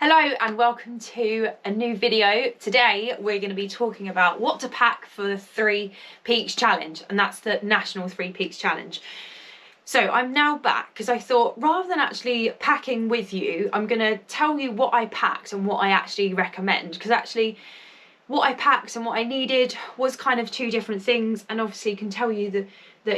Hello and welcome to a new video. Today we're going to be talking about what to pack for the 3 Peaks Challenge, and that's the National 3 Peaks Challenge. So I'm now back because I thought rather than actually packing with you, I'm going to tell you what I packed and what I actually recommend, because actually what I packed and what I needed was kind of 2 different things, and obviously can tell you the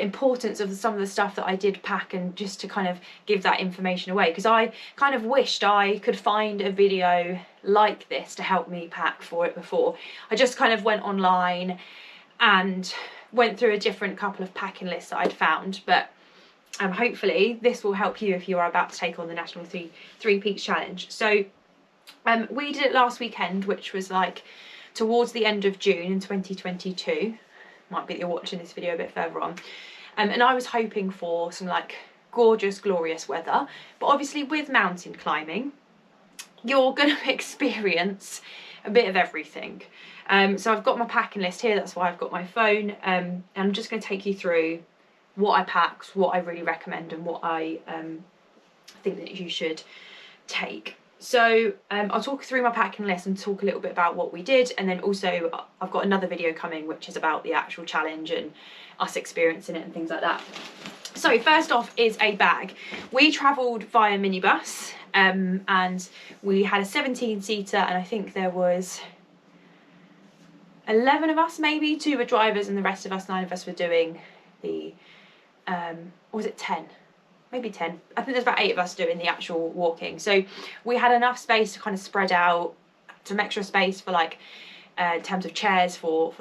importance of some of the stuff that I did pack, and just to kind of give that information away, because I kind of wished I could find a video like this to help me pack for it before. I just kind of went online and went through a different couple of packing lists that I'd found, but hopefully this will help you if you are about to take on the National 3 Peaks Challenge. So we did it last weekend, which was like towards the end of June in 2022. Might be that you're watching this video a bit further on. And I was hoping for some like gorgeous, glorious weather. But obviously with mountain climbing, you're going to experience a bit of everything. So I've got my packing list here, that's why I've got my phone. And I'm just going to take you through what I packed, what I really recommend, and what I think that you should take. So I'll talk through my packing list and talk a little bit about what we did, and then also I've got another video coming which is about the actual challenge and us experiencing it and things like that. So first off is a bag. We travelled via minibus and we had a 17-seater, and I think there was 11 of us, maybe 2 were drivers and the rest of us, 9 of us, were doing the or was it 10? Maybe 10. I think there's about 8 of us doing the actual walking. So we had enough space to kind of spread out, some extra space for like in terms of chairs for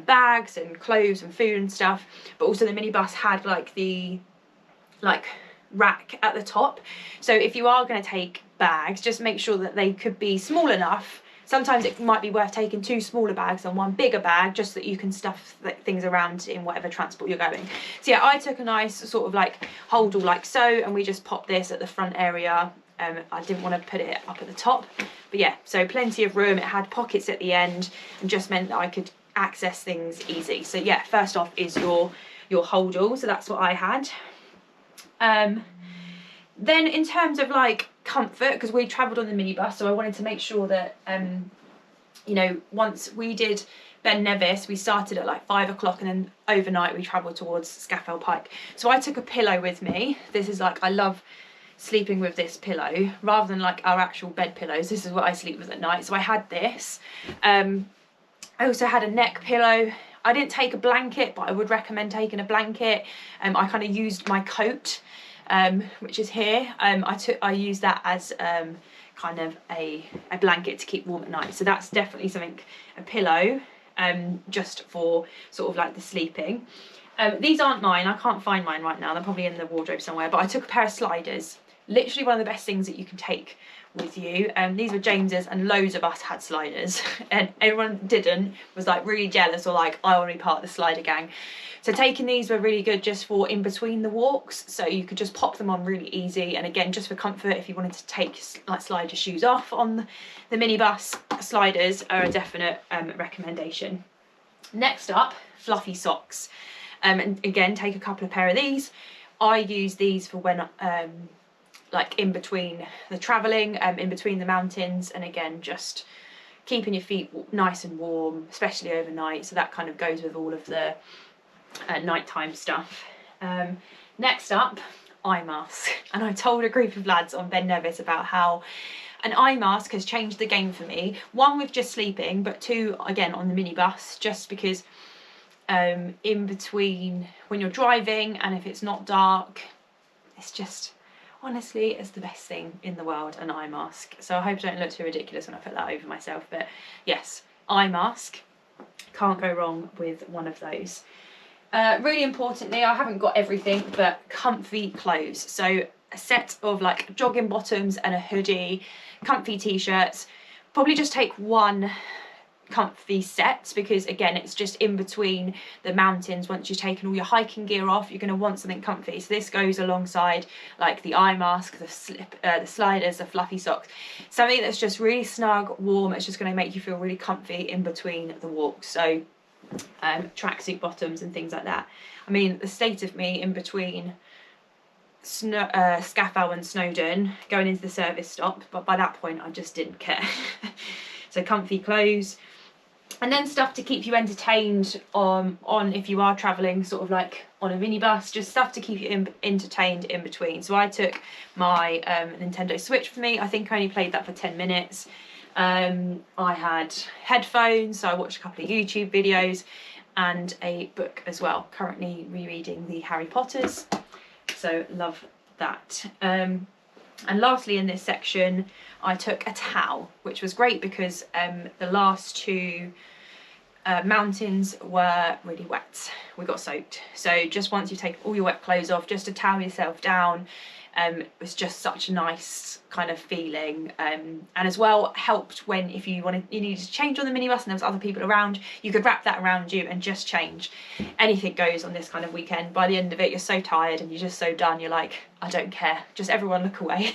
bags and clothes and food and stuff. But also the minibus had like the rack at the top. So if you are going to take bags, just make sure that they could be small enough. Sometimes it might be worth taking 2 smaller bags and 1 bigger bag, just so that you can stuff things around in whatever transport you're going. So yeah, I took a nice sort of like Holdall like so, and we just popped this at the front area. I didn't want to put it up at the top, but yeah, so plenty of room. It had pockets at the end and just meant that I could access things easy. So yeah, first off is your Holdall. So that's what I had. Then in terms of like comfort, because we travelled on the minibus, so I wanted to make sure that you know, once we did Ben Nevis, we started at like 5 o'clock, and then overnight we travelled towards Scafell Pike. So I took a pillow with me. This is like, I love sleeping with this pillow rather than like our actual bed pillows. This is what I sleep with at night. So I had this. I also had a neck pillow. I didn't take a blanket, but I would recommend taking a blanket. I kind of used my coat, which is here. I used that as kind of a blanket to keep warm at night. So that's definitely something, a pillow, just for sort of like the sleeping. These aren't mine. I can't find mine right now. They're probably in the wardrobe somewhere. But I took a pair of sliders. Literally one of the best things that you can take with you. These were James's, and loads of us had sliders, and everyone didn't was like really jealous, or like, I want to be part of the slider gang. So taking these were really good just for in between the walks, so you could just pop them on really easy. And again, just for comfort, if you wanted to take like slider shoes off on the minibus, sliders are a definite recommendation. Next up, fluffy socks. And again, take a couple of pair of these. I use these for when like in between the travelling, in between the mountains, and again just keeping your feet nice and warm, especially overnight. So that kind of goes with all of the nighttime stuff. Next up, eye mask. And I told a group of lads on Ben Nevis about how an eye mask has changed the game for me. 1, with just sleeping, but 2, again on the minibus, just because in between when you're driving and if it's not dark, it's just, honestly, it's the best thing in the world, an eye mask. So I hope I don't look too ridiculous when I put that over myself, but yes, eye mask, can't go wrong with one of those. Really importantly, I haven't got everything, but comfy clothes. So a set of like jogging bottoms and a hoodie, comfy t-shirts. Probably just take 1 comfy set, because again, it's just in between the mountains. Once you've taken all your hiking gear off, you're going to want something comfy. So this goes alongside like the eye mask, the sliders, the fluffy socks, something that's just really snug, warm. It's just going to make you feel really comfy in between the walks. So tracksuit bottoms and things like that. I mean, the state of me in between Scafell and Snowdon going into the service stop, but by that point I just didn't care. So comfy clothes, and then stuff to keep you entertained on if you are travelling sort of like on a minibus, just stuff to keep you entertained in between. So I took my Nintendo Switch with me. I think I only played that for 10 minutes. I had headphones, so I watched a couple of YouTube videos, and a book as well. Currently rereading the Harry Potters, so love that. And lastly in this section, I took a towel, which was great because the last two mountains were really wet. We got soaked. So just once you take all your wet clothes off, just to towel yourself down, it was just such a nice kind of feeling, and as well helped when if you needed to change on the minibus and there was other people around, you could wrap that around you and just change. Anything goes on this kind of weekend. By the end of it, you're so tired and you're just so done, you're like, I don't care, just everyone look away.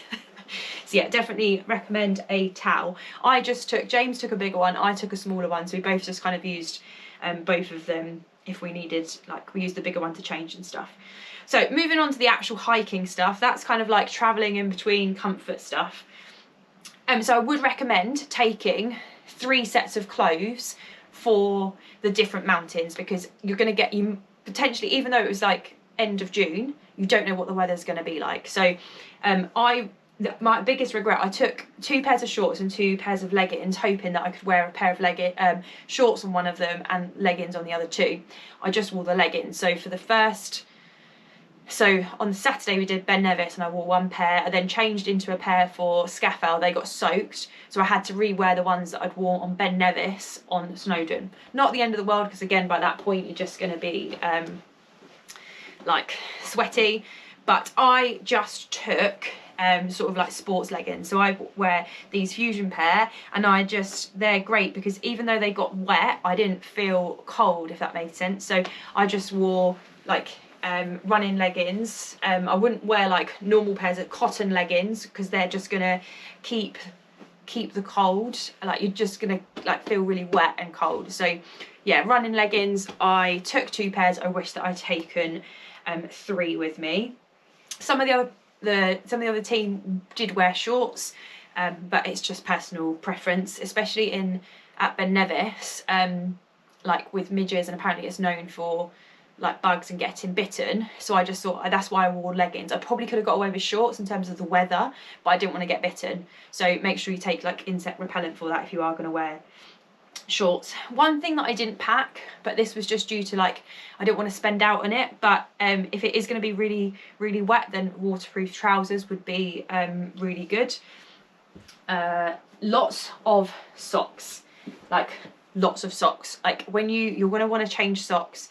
So yeah, definitely recommend a towel. James took a bigger one, I took a smaller one, so we both just kind of used both of them if we needed, like we used the bigger one to change and stuff. So moving on to the actual hiking stuff, that's kind of like travelling in between comfort stuff. So I would recommend taking 3 sets of clothes for the different mountains, because you're going to get, you potentially, even though it was like end of June, you don't know what the weather's going to be like. So my biggest regret, I took 2 pairs of shorts and 2 pairs of leggings, hoping that I could wear a pair of shorts on one of them and leggings on the other 2. I just wore the leggings. So on the Saturday we did Ben Nevis and I wore 1 pair. I then changed into a pair for Scafell. They got soaked, so I had to re-wear the ones that I'd worn on Ben Nevis on Snowdon. Not the end of the world, because again by that point you're just going to be like sweaty. But I just took sort of like sports leggings. So I wear these Fusion pair, and they're great because even though they got wet, I didn't feel cold, if that makes sense. So I just wore like running leggings. I wouldn't wear like normal pairs of cotton leggings because they're just gonna keep the cold, like you're just gonna like feel really wet and cold. So yeah, running leggings. I took 2 pairs. I wish that I'd taken 3 with me. Some of the other team did wear shorts, but it's just personal preference, especially at Ben Nevis, like with midges, and apparently it's known for like bugs and getting bitten. So I just thought that's why I wore leggings. I probably could have got away with shorts in terms of the weather, but I didn't want to get bitten. So make sure you take like insect repellent for that if you are going to wear shorts. One thing that I didn't pack, but this was just due to like I didn't want to spend out on it, but if it is going to be really really wet, then waterproof trousers would be really good. Lots of socks, like lots of socks. Like when you're going to want to change socks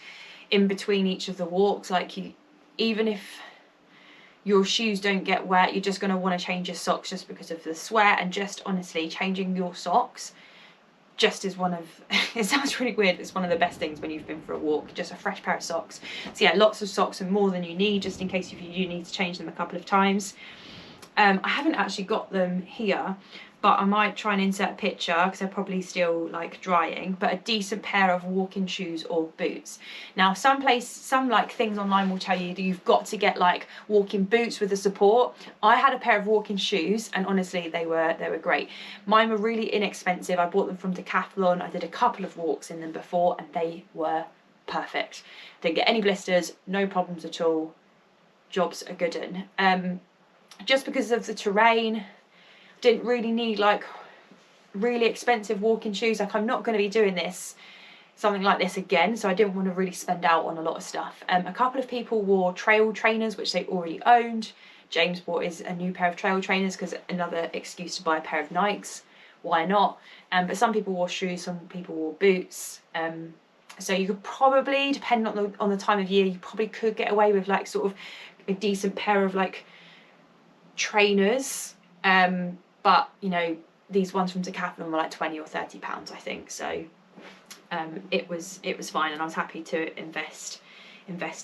in between each of the walks, like even if your shoes don't get wet, you're just going to want to change your socks just because of the sweat. And just honestly, changing your socks just is one of it sounds really weird, it's one of the best things when you've been for a walk, just a fresh pair of socks. So yeah, lots of socks and more than you need, just in case if you do need to change them a couple of times. I haven't actually got them here, but I might try and insert a picture because they're probably still like drying, but a decent pair of walking shoes or boots. Now some like things online will tell you that you've got to get like walking boots with the support. I had a pair of walking shoes and honestly they were great. Mine were really inexpensive. I bought them from Decathlon. I did a couple of walks in them before and they were perfect. Didn't get any blisters, no problems at all. Jobs are good in. Just because of the terrain, didn't really need like really expensive walking shoes. Like I'm not going to be doing something like this again, so I didn't want to really spend out on a lot of stuff. A couple of people wore trail trainers which they already owned. James bought a new pair of trail trainers because another excuse to buy a pair of Nikes, why not? But some people wore shoes, some people wore boots. So you could probably, depending on the time of year, you probably could get away with like sort of a decent pair of like trainers. But you know, these ones from Decathlon were like £20 or £30, I think. So it was fine, and I was happy to invest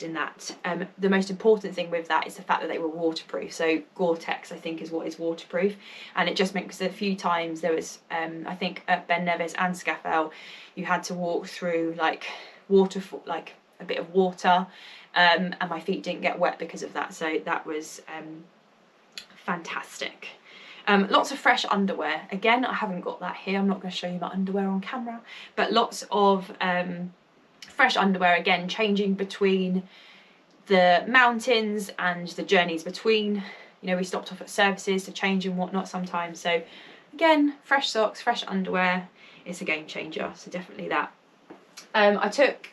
in that. The most important thing with that is the fact that they were waterproof. So Gore-Tex, I think, is what is waterproof, and it just meant because a few times there was, I think at Ben Nevis and Scafell, you had to walk through like waterfall, like a bit of water, and my feet didn't get wet because of that, so that was fantastic. Lots of fresh underwear. Again, I haven't got that here, I'm not going to show you my underwear on camera, but lots of fresh underwear, again, changing between the mountains and the journeys between. You know, we stopped off at services to change and whatnot sometimes, so again, fresh socks, fresh underwear, it's a game changer, so definitely that. I took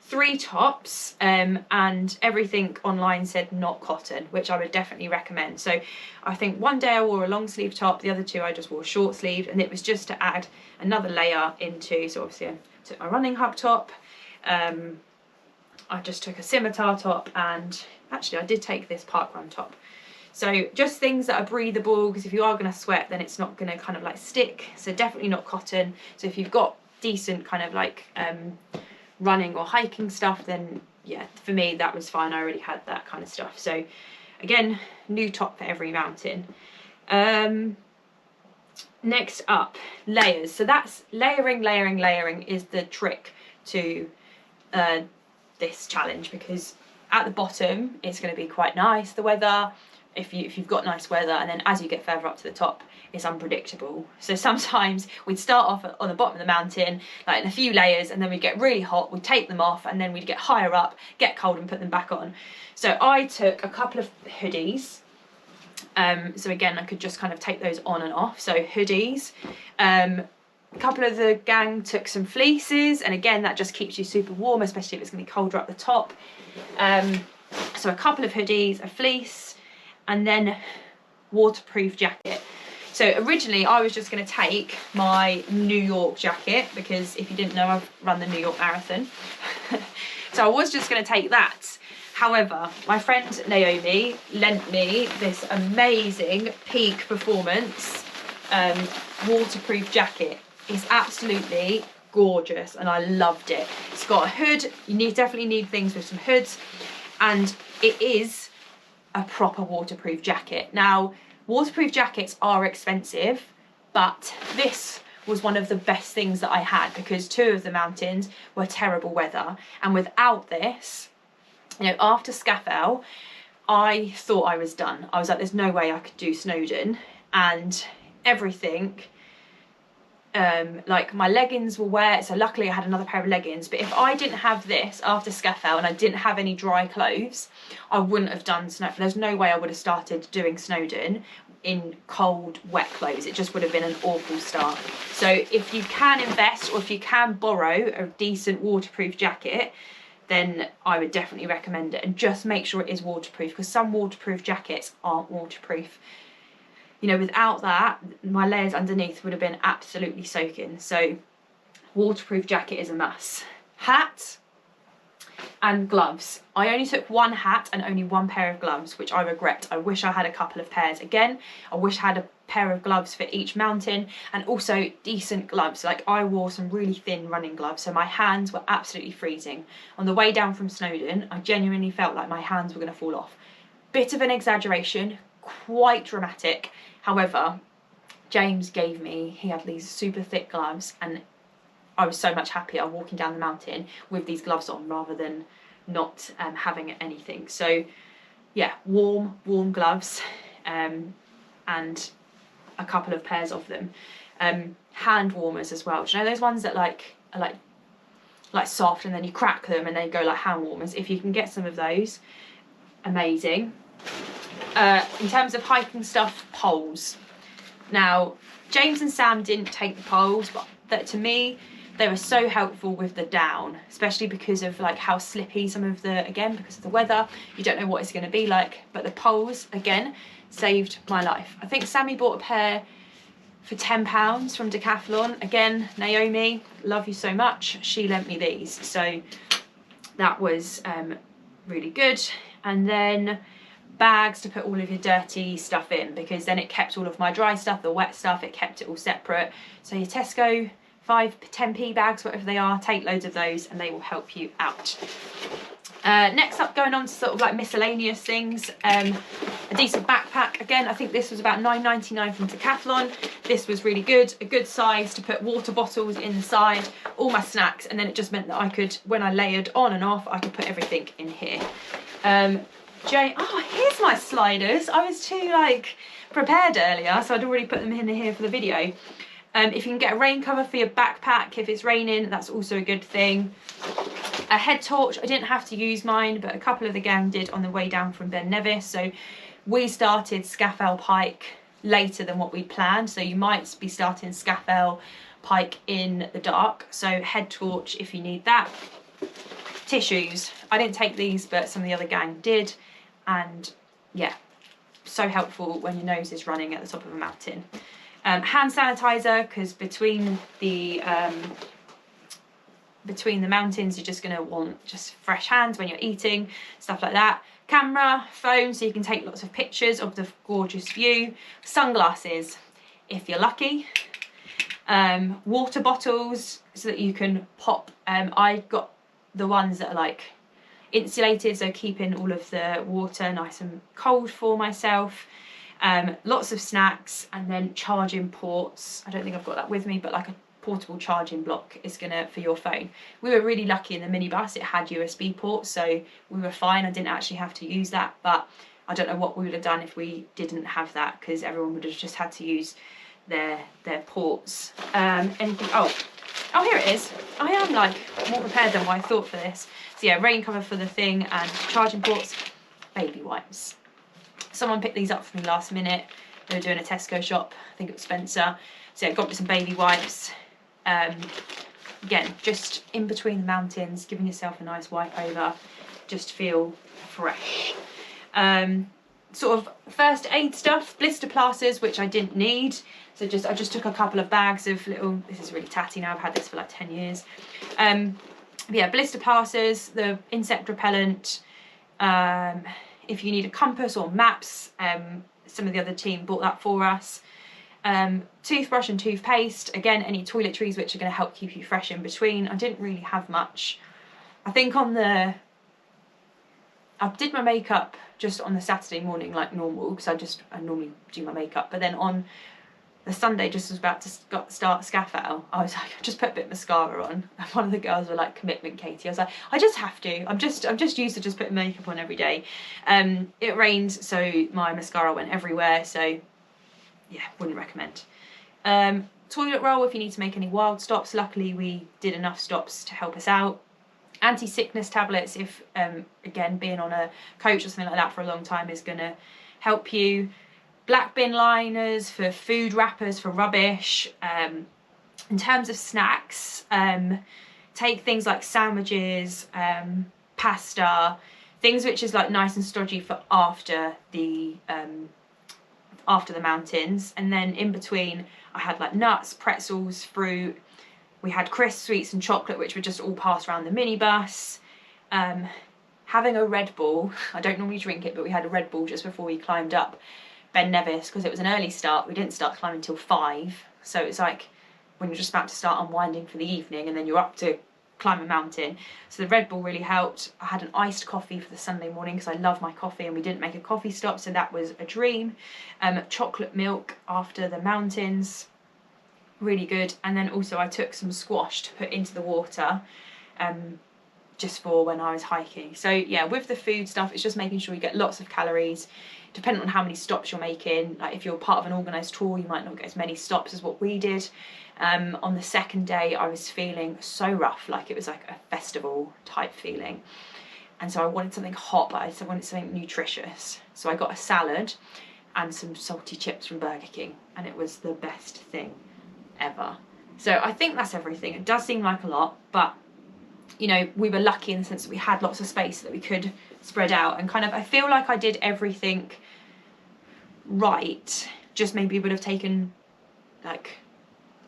3 tops, and everything online said not cotton, which I would definitely recommend. So I think one day I wore a long sleeve top, the other 2 I just wore short sleeve, and it was just to add another layer into. So obviously I took my running hug top, I just took a scimitar top, and actually I did take this park run top. So just things that are breathable, because if you are going to sweat, then it's not going to kind of like stick. So definitely not cotton. So if you've got decent kind of like running or hiking stuff, then yeah, for me that was fine. I already had that kind of stuff. So again, new top for every mountain. Next up, layers. So that's layering is the trick to this challenge, because at the bottom it's going to be quite nice, the weather, if you've got nice weather, and then as you get further up to the top it's unpredictable. So sometimes we'd start off on the bottom of the mountain, like in a few layers, and then we'd get really hot, we'd take them off, and then we'd get higher up, get cold, and put them back on. So I took a couple of hoodies, so again I could just kind of take those on and off. So hoodies, a couple of the gang took some fleeces, and again that just keeps you super warm, especially if it's going to be colder up the top. So a couple of hoodies, a fleece, and then waterproof jacket. So originally I was just going to take my New York jacket, because if you didn't know, I've run the New York Marathon. So I was just going to take that. However, my friend Naomi lent me this amazing Peak Performance waterproof jacket. It's absolutely gorgeous and I loved it. It's got a hood. You definitely need things with some hoods, and it is a proper waterproof jacket. Now, waterproof jackets are expensive, but this was one of the best things that I had, because 2 of the mountains were terrible weather, and without this, you know, after Scaffell, I thought I was done. I was like, there's no way I could do Snowdon, and everything, like my leggings were wet, so luckily I had another pair of leggings, but if I didn't have this after Scaffell and I didn't have any dry clothes, I wouldn't have done there's no way I would have started doing Snowdon in cold, wet clothes. It just would have been an awful start. So if you can invest, or if you can borrow a decent waterproof jacket, then I would definitely recommend it, and just make sure it is waterproof, because some waterproof jackets aren't waterproof. You know, without that, my layers underneath would have been absolutely soaking. So waterproof jacket is a must. Hat and gloves. I only took 1 hat and only 1 pair of gloves, which I regret. I wish I had a couple of pairs. Again, I wish I had a pair of gloves for each mountain, and also decent gloves. Like, I wore some really thin running gloves, so my hands were absolutely freezing. On the way down from Snowdon, I genuinely felt like my hands were going to fall off. Bit of an exaggeration, quite dramatic. However, James he had these super thick gloves, and I was so much happier walking down the mountain with these gloves on rather than not having anything. So yeah, warm gloves, and a couple of pairs of them. Hand warmers as well. Do you know those ones that are like soft, and then you crack them and they go like hand warmers? If you can get some of those, amazing. In terms of hiking stuff, poles. Now, James and Sam didn't take the poles, but to me, they were so helpful with the down, especially because of like how slippy some of again, because of the weather, you don't know what it's going to be like. But the poles, again, saved my life. I think Sammy bought a pair for £10 from Decathlon. Again, Naomi, love you so much. She lent me these, so that was really good. And then bags to put all of your dirty stuff in, because then it kept all of my dry stuff, the wet stuff, it kept it all separate. So your Tesco 10p bags, whatever they are. Take loads of those and they will help you out. Next up, going on to sort of like miscellaneous things, a decent backpack. Again, I think this was about £9.99 from Decathlon. This was really good, a good size to put water bottles inside, all my snacks, and then it just meant that I could, when I layered on and off, I could put everything in here. Oh, here's my sliders. I was too like prepared earlier, so I'd already put them in here for the video. If you can get a rain cover for your backpack if it's raining, that's also a good thing. A head torch, I didn't have to use mine, but a couple of the gang did on the way down from Ben Nevis. So we started Scafell Pike later than what we planned. So you might be starting Scafell Pike in the dark. So head torch if you need that. Tissues, I didn't take these, but some of the other gang did. And yeah, so helpful when your nose is running at the top of a mountain. Hand sanitizer, because between the mountains you're just going to want just fresh hands when you're eating, stuff like that. Camera, phone, so you can take lots of pictures of the gorgeous view. Sunglasses if you're lucky. Water bottles so that you can pop. I got the ones that are like insulated, so keeping all of the water nice and cold for myself. Lots of snacks, and then charging ports. I don't think I've got that with me, but like a portable charging block is gonna for your phone. We were really lucky in the minibus, it had USB ports, so we were fine. I didn't actually have to use that, but I don't know what we would have done if we didn't have that, because everyone would have just had to use their ports. Anything? Oh, here it is. I am like more prepared than what I thought for this. So yeah, rain cover for the thing and charging ports. Baby wipes. Someone picked these up for me last minute. They were doing a Tesco shop, I think it was Spencer. So yeah, got me some baby wipes. Again, just in between the mountains, giving yourself a nice wipe over, just feel fresh. Sort of first aid stuff, blister plasters, which I didn't need. So I just took a couple of bags of little, this is really tatty now, I've had this for like 10 years. Yeah, blister plasters, the insect repellent, if you need a compass or maps, some of the other team bought that for us. Toothbrush and toothpaste, again any toiletries which are going to help keep you fresh in between. I didn't really have much. I think I did my makeup just on the Saturday morning like normal, because I normally do my makeup, but then on the Sunday just was about to start Scafell, I was like, I just put a bit of mascara on, and one of the girls were like, commitment Katie. I was like, I just have to, I'm just used to just putting makeup on every day. It rained, so my mascara went everywhere, so yeah, wouldn't recommend. Toilet roll if you need to make any wild stops. Luckily we did enough stops to help us out. Anti-sickness tablets if, again, being on a coach or something like that for a long time is going to help you. Black bin liners for food wrappers, for rubbish. In terms of snacks, take things like sandwiches, pasta, things which is like nice and stodgy for after the mountains. And then in between I had like nuts, pretzels, fruit. We had crisps, sweets and chocolate, which were just all passed around the minibus. Having a Red Bull, I don't normally drink it, but we had a Red Bull just before we climbed up Ben Nevis, because it was an early start. We didn't start climbing until 5, so it's like when you're just about to start unwinding for the evening and then you're up to climb a mountain. So the Red Bull really helped. I had an iced coffee for the Sunday morning because I love my coffee, and we didn't make a coffee stop, so that was a dream. Chocolate milk after the mountains, really good. And then also I took some squash to put into the water, just for when I was hiking. So yeah, with the food stuff, it's just making sure you get lots of calories, depending on how many stops you're making. Like if you're part of an organised tour, you might not get as many stops as what we did. On the second day, I was feeling so rough, like it was like a festival type feeling. And so I wanted something hot, but I wanted something nutritious. So I got a salad and some salty chips from Burger King, and it was the best thing ever. So I think that's everything. It does seem like a lot, but you know, we were lucky in the sense that we had lots of space that we could spread out, and kind of I feel like I did everything right, just maybe would have taken like,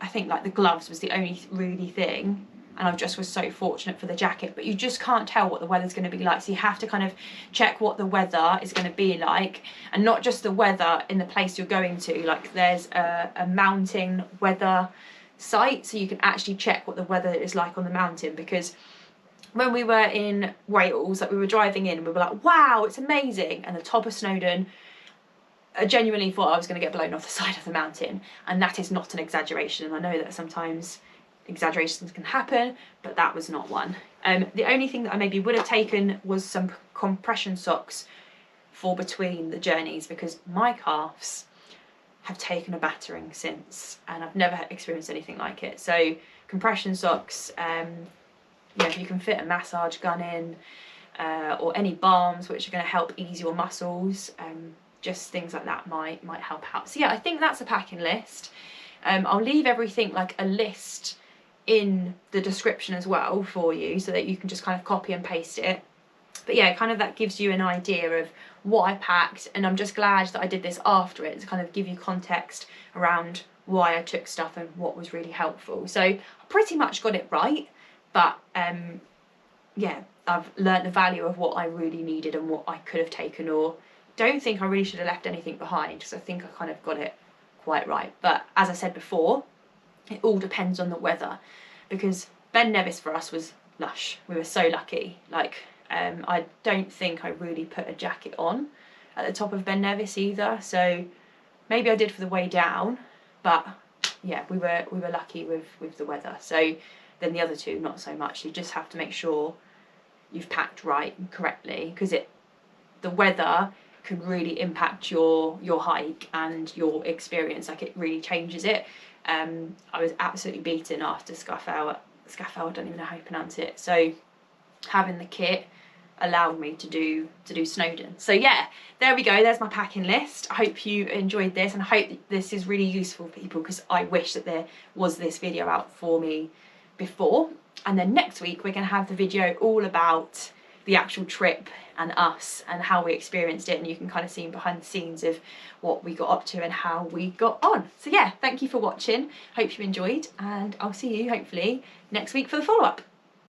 I think like the gloves was the only really thing, and I just was so fortunate for the jacket. But you just can't tell what the weather's going to be like, so you have to kind of check what the weather is going to be like, and not just the weather in the place you're going to. Like there's a mountain weather site so you can actually check what the weather is like on the mountain, because when we were in Wales, like we were driving in, we were like, wow, it's amazing. And the top of Snowdon, I genuinely thought I was going to get blown off the side of the mountain. And that is not an exaggeration. I know that sometimes exaggerations can happen, but that was not one. The only thing that I maybe would have taken was some compression socks for between the journeys, because my calves have taken a battering since, and I've never experienced anything like it. So compression socks, yeah, if you can fit a massage gun in, or any balms which are going to help ease your muscles, just things like that might help out. So yeah, I think that's a packing list. I'll leave everything like a list in the description as well for you, so that you can just kind of copy and paste it. But yeah, kind of that gives you an idea of what I packed, and I'm just glad that I did this after it to kind of give you context around why I took stuff and what was really helpful. So I pretty much got it right, but yeah, I've learnt the value of what I really needed and what I could have taken, or don't think I really should have left anything behind, because I think I kind of got it quite right. But as I said before, it all depends on the weather, because Ben Nevis for us was lush. We were so lucky. Like, I don't think I really put a jacket on at the top of Ben Nevis either, so maybe I did for the way down, but yeah, we were lucky with the weather. So then the other two, not so much. You just have to make sure you've packed right and correctly, because the weather can really impact your hike and your experience. Like, it really changes it. I was absolutely beaten after Scaffell, I don't even know how you pronounce it. So having the kit allowed me to do Snowdon. So yeah, there we go, there's my packing list. I hope you enjoyed this, and I hope that this is really useful for people, because I wish that there was this video out for me before. And then next week we're going to have the video all about the actual trip and us and how we experienced it, and you can kind of see behind the scenes of what we got up to and how we got on. So yeah, thank you for watching, hope you enjoyed, and I'll see you hopefully next week for the follow-up.